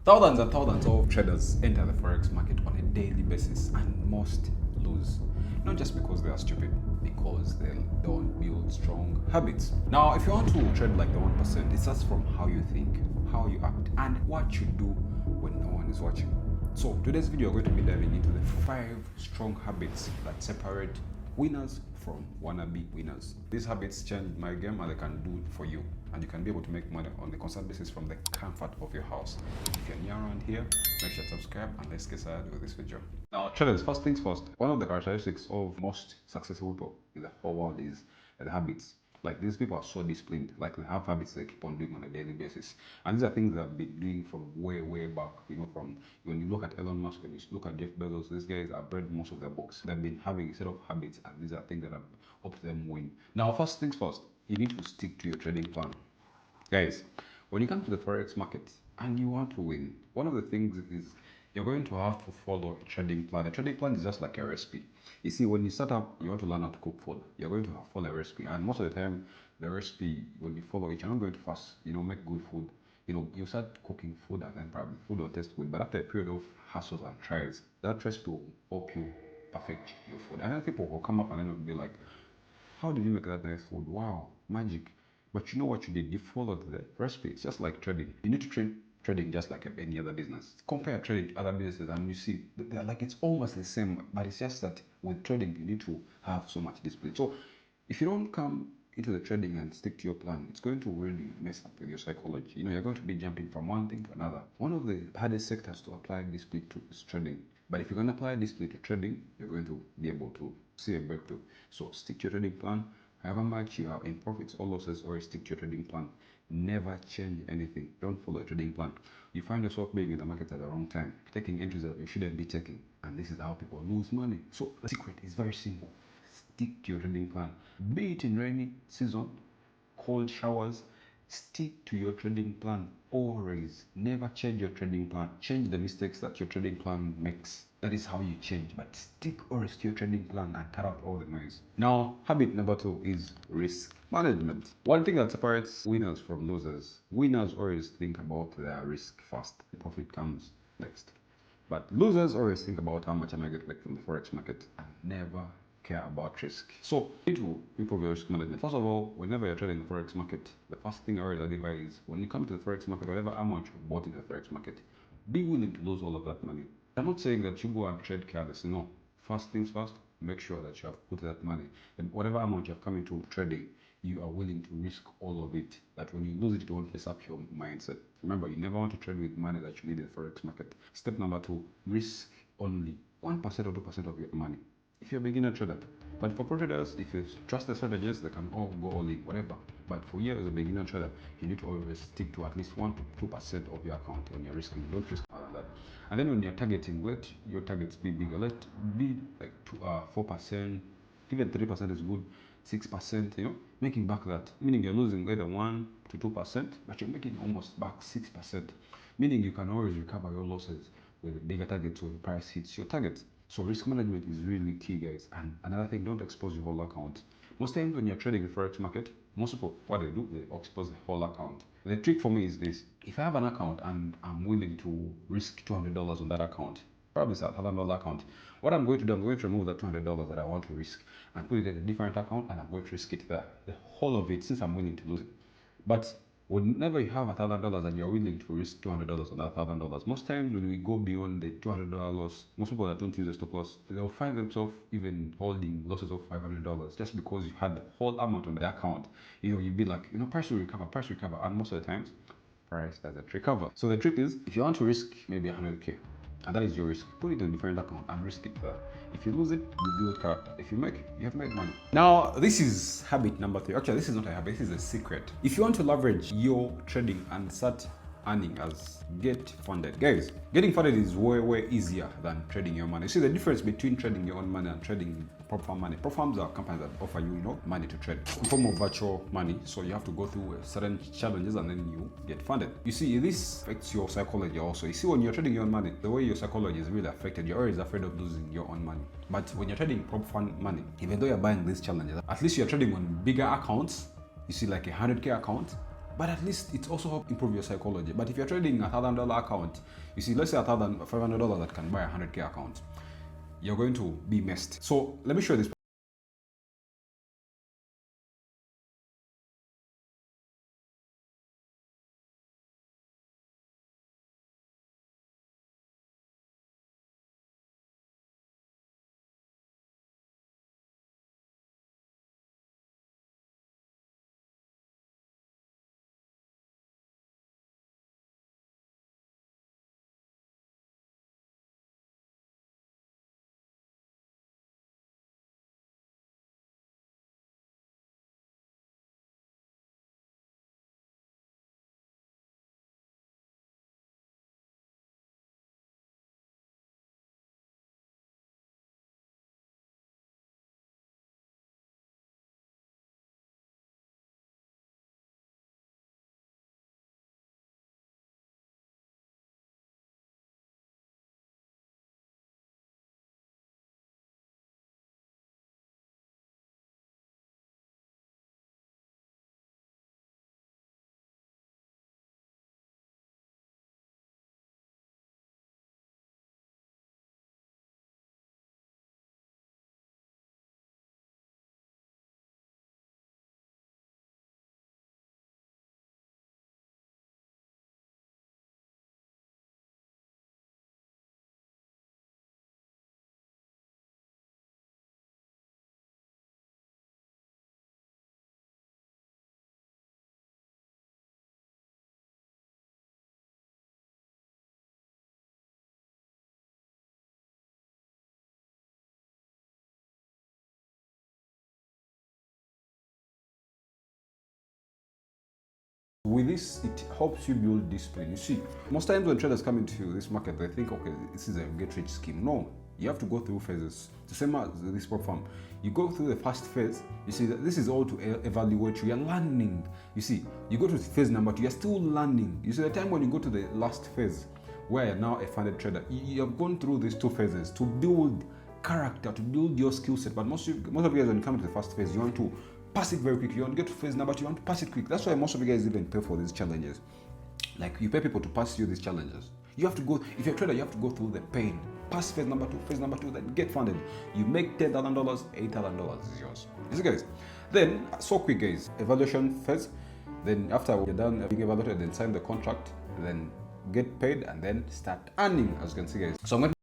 Thousands and thousands of traders enter the forex market on a daily basis and most lose. Not just because they are stupid, because they don't build strong habits. Now, if you want to trade like the 1%, it starts from how you think, how you act, and what you do when no one is watching. So, today's video, we're going to be diving into the 5 strong habits that separate winners from wannabe winners. These habits change my game and they can do it for you. And you can be able to make money on a constant basis from the comfort of your house. If you're new around here, make sure to subscribe and let's get started with this video. Now, traders, first things first, one of the characteristics of most successful people in the whole world is the habits. Like, these people are so disciplined, like they have habits they keep on doing on a daily basis. And these are things they've been doing from way back, from when you look at Elon Musk, when you look at Jeff Bezos, these guys have read most of their books. They've been having a set of habits, and these are things that have helped them win. Now, first things first, you need to stick to your trading plan. Guys, when you come to the forex market and you want to win, one of the things is you're going to have to follow a trading plan. A trading plan is just like a recipe. You see, when you start up, you want to learn how to cook food. You're going to follow a recipe, and most of the time, the recipe, when you follow it, you're not going to fast, make good food. You start cooking food, and then probably food will taste good. But after a period of hassles and trials, that recipe will help you perfect your food. And then people will come up and then will be like, "How did you make that nice food? Wow, magic!" But you know what you did? You followed the recipe. It's just like trading. You need to train trading just like any other business. Compare trading to other businesses and you see they're like it's almost the same, but it's just that with trading you need to have so much discipline. So if you don't come into the trading and stick to your plan, it's going to really mess up with your psychology. You're going to be jumping from one thing to another. One of the hardest sectors to apply discipline to is trading. But if you can apply discipline to trading, you're going to be able to see a breakthrough. So stick to your trading plan. However much you are in profits or losses, or stick to your trading plan. Never change anything. Don't follow a trading plan. You find yourself being in the market at the wrong time, taking entries that you shouldn't be taking, and this is how people lose money. So the secret is very simple. Stick to your trading plan. Be it in rainy season, cold showers, stick to your trading plan. Always. Never change your trading plan. Change the mistakes that your trading plan makes. That is how you change. But stick always to your trading plan and cut out all the noise. Now, habit number 2 is risk management. One thing that separates winners from losers. Winners always think about their risk first. The profit comes next. But losers always think about how much am I get from the forex market and never care about risk. So you need to improve your risk management. First of all, whenever you're trading the forex market, the first thing I always identify is when you come to the forex market, whatever amount you bought in the forex market, be willing to lose all of that money. I'm not saying that you go and trade carelessly. No. First things first, make sure that you have put that money. And whatever amount you have come into trading, you are willing to risk all of it. That when you lose it, it won't mess up your mindset. Remember, you never want to trade with money that you need in the forex market. Step number 2, risk only 1% or 2% of your money. If you're a beginner trader. But for pro traders, if you trust the strategies, they can all go all in, whatever. But for you as a beginner trader, you need to always stick to at least 1 to 2% of your account when you're risking. Don't risk more than that. And then when you're targeting, let your targets be bigger. Let be like 4%, even 3% is good. 6%, making back that, meaning you're losing either 1 to 2%, but you're making almost back 6%, meaning you can always recover your losses with bigger targets when the price hits your target. So risk management is really key, guys. And another thing, don't expose your whole account. Most times when you're trading the forex market, most people, what they do, they expose the whole account. The trick for me is this: if I have an account and I'm willing to risk $200 on that account, probably it's a $1,000 account, what I'm going to do, I'm going to remove that $200 that I want to risk and put it in a different account, and I'm going to risk it there, the whole of it, since I'm willing to lose it. But whenever you have $1,000 and you're willing to risk $200 on that $1,000, most times when we go beyond the $200 loss, most people that don't use the stop loss, they'll find themselves even holding losses of $500 just because you had the whole amount on the account. You'd be like, price will recover, and most of the times, price doesn't recover. So the trick is, if you want to risk maybe 100K, and that is your risk, put it in a different account and risk it there. If you lose it, you build character. If you make, you have made money. Now, this is habit number 3. Actually, this is not a habit, this is a secret. If you want to leverage your trading and start earning, as get funded. Guys, getting funded is way easier than trading your money. See the difference between trading your own money and trading prop firm money. Prop firms are companies that offer you, money to trade in form of virtual money. So you have to go through certain challenges and then you get funded. You see, this affects your psychology also. You see, when you're trading your own money, the way your psychology is really affected. You're always afraid of losing your own money. But when you're trading prop firm money, even though you're buying these challenges, at least you're trading on bigger accounts. You see, like a 100K account, but at least it also helps improve your psychology. But if you're trading $1,000 account, you see, let's say $1,500 that can buy a 100K account, you're going to be messed. So let me show you this. With this, it helps you build discipline. You see, most times when traders come into this market, they think, okay, this is a get-rich scheme. No, you have to go through phases. The same as this prop firm. You go through the first phase, you see that this is all to evaluate you. You're learning. You see, you go to phase number 2, you're still learning. You see, the time when you go to the last phase, where you're now a funded trader, you have gone through these 2 phases to build character, to build your skill set. But most of you guys, when you come to the first phase, you want to pass it very quick. You want to get to phase number 2, you want to pass it quick. That's why most of you guys even pay for these challenges. Like, you pay people to pass you these challenges. You have to go, if you're a trader, you have to go through the pain. Pass phase number 2, then get funded. You make $10,000, $8,000 is yours. You see, guys? Then, so quick, guys. Evaluation phase. Then after you're done being evaluated, then sign the contract, then get paid, and then start earning, as you can see, guys. So I'm going to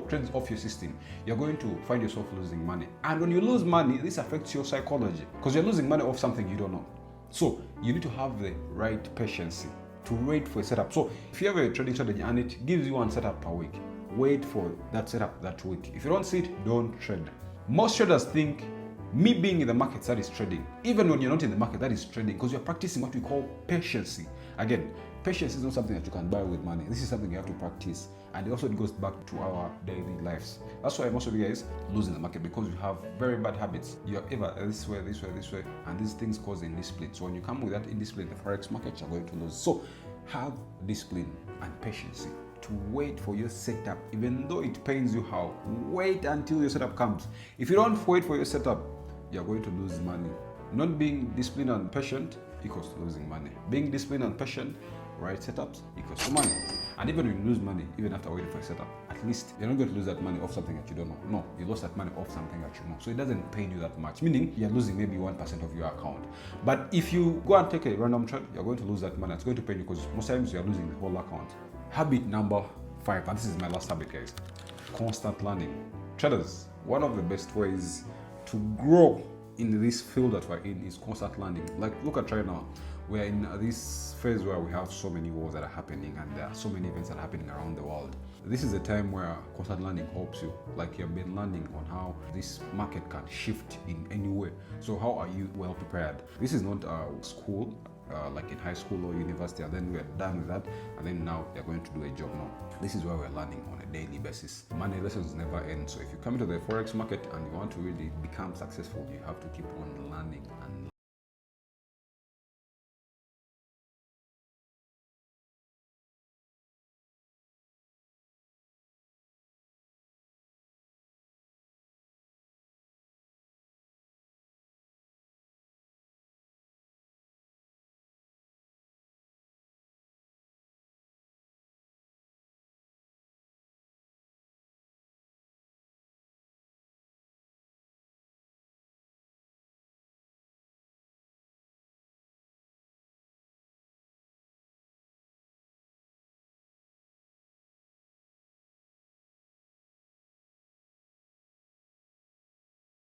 trades off your system, you're going to find yourself losing money. And when you lose money, this affects your psychology because you're losing money off something you don't know. So you need to have the right patience to wait for a setup. So if you have a trading strategy and it gives you one setup per week, wait for that setup that week. If you don't see it, don't trade. Most traders think me being in the market, that is trading. Even when you're not in the market, that is trading because you're practicing what we call patience. Again, Patience is not something that you can buy with money. This is something you have to practice, and it also goes back to our daily lives. That's why most of you guys lose in the market, because you have very bad habits. You're ever this way, and these things cause indiscipline. So when you come with that indiscipline in the Forex market, you're going to lose. So have discipline and patience to wait for your setup, even though it pains you how. Wait until your setup comes. If you don't wait for your setup, you're going to lose money. Not being disciplined and patient equals to losing money. Being disciplined and patient, right setups equals to money. And even when you lose money, even after waiting for a setup, at least you're not going to lose that money off something that you don't know. No, you lost that money off something that you know. So it doesn't pain you that much, meaning you're losing maybe 1% of your account. But if you go and take a random trade, you're going to lose that money. It's going to pain you because most times you're losing the whole account. Habit number 5, and this is my last habit, guys. Constant learning. Traders, one of the best ways to grow in this field that we're in is constant learning. Like, look at right now. We're in this phase where we have so many wars that are happening, and there are so many events that are happening around the world. This is a time where constant learning helps you. Like, you've been learning on how this market can shift in any way. So how are you well prepared? This is not school, like in high school or university, and then we're done with that, and then now you're going to do a job. No, this is where we're learning on a daily basis. Money lessons never end. So if you come into the Forex market and you want to really become successful, you have to keep on learning and